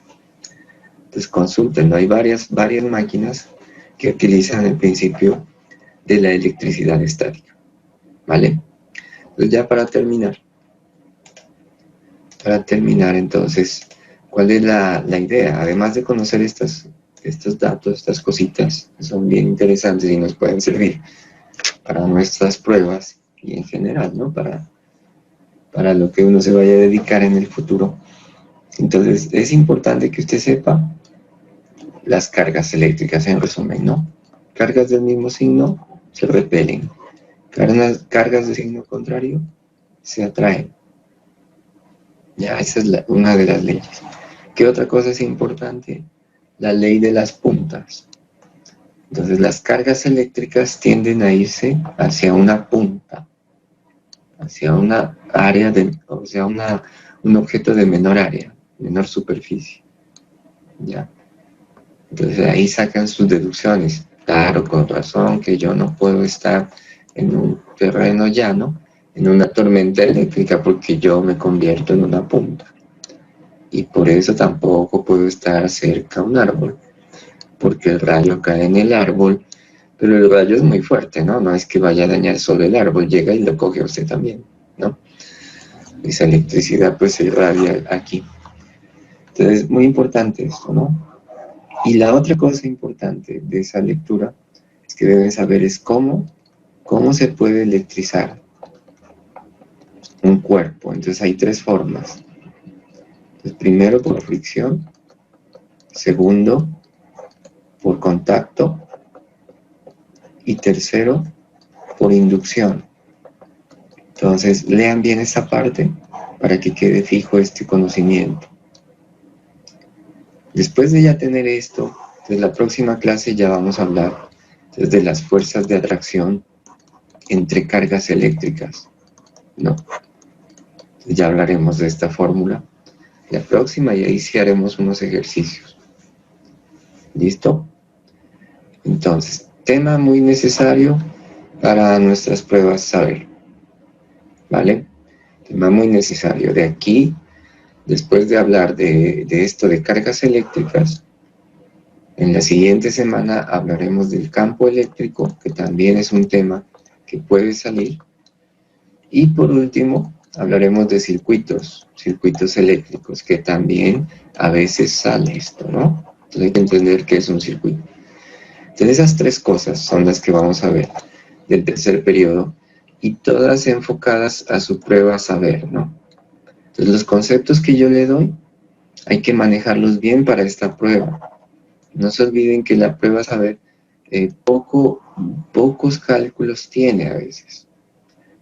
Entonces consulten, ¿no? Hay varias máquinas que utilizan el principio de la electricidad estática, ¿vale? Entonces ya para terminar entonces, ¿cuál es la idea? Además de conocer estos datos, estas cositas, que son bien interesantes y nos pueden servir para nuestras pruebas y en general, ¿no? Para lo que uno se vaya a dedicar en el futuro. Entonces, es importante que usted sepa las cargas eléctricas en resumen, ¿no? Cargas del mismo signo se repelen. Cargas de signo contrario se atraen. Ya, esa es una de las leyes. ¿Qué otra cosa es importante? La ley de las puntas. Entonces, las cargas eléctricas tienden a irse hacia una punta, hacia una área, o sea, un objeto de menor área, menor superficie. ¿Ya? Entonces, ahí sacan sus deducciones. Claro, con razón que yo no puedo estar en un terreno llano, en una tormenta eléctrica, porque yo me convierto en una punta. Y por eso tampoco puedo estar cerca a un árbol, porque el rayo cae en el árbol, pero el rayo es muy fuerte, ¿no? No es que vaya a dañar solo el árbol, llega y lo coge a usted también, ¿no? Esa electricidad pues se irradia aquí. Entonces, muy importante esto, ¿no? Y la otra cosa importante de esa lectura es que deben saber es cómo se puede electrizar un cuerpo. Entonces hay tres formas. Entonces, primero por fricción, segundo por contacto y tercero por inducción. Entonces lean bien esta parte para que quede fijo este conocimiento. Después de ya tener esto, en la próxima clase ya vamos a hablar de las fuerzas de atracción entre cargas eléctricas, ¿no? Entonces ya hablaremos de esta fórmula la próxima y ahí sí haremos unos ejercicios. ¿Listo? Entonces, tema muy necesario para nuestras pruebas saber, ¿vale? Tema muy necesario. De aquí, después de hablar de esto de cargas eléctricas, en la siguiente semana hablaremos del campo eléctrico, que también es un tema que puede salir. Y por último, hablaremos de circuitos eléctricos, que también a veces sale esto, ¿no? Entonces hay que entender qué es un circuito. Entonces esas tres cosas son las que vamos a ver del tercer periodo y todas enfocadas a su prueba saber, ¿no? Entonces los conceptos que yo le doy hay que manejarlos bien para esta prueba. No se olviden que la prueba saber pocos cálculos tiene a veces,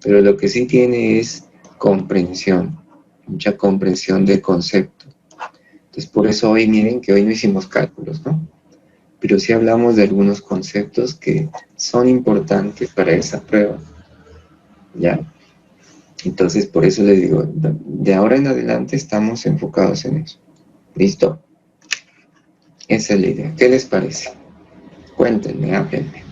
pero lo que sí tiene es comprensión, mucha comprensión del concepto. Entonces por eso hoy miren que hoy no hicimos cálculos, ¿no? Pero sí hablamos de algunos conceptos que son importantes para esa prueba, ¿ya? Entonces, por eso les digo, de ahora en adelante estamos enfocados en eso. ¿Listo? Esa es la idea. ¿Qué les parece? Cuéntenme, háblenme.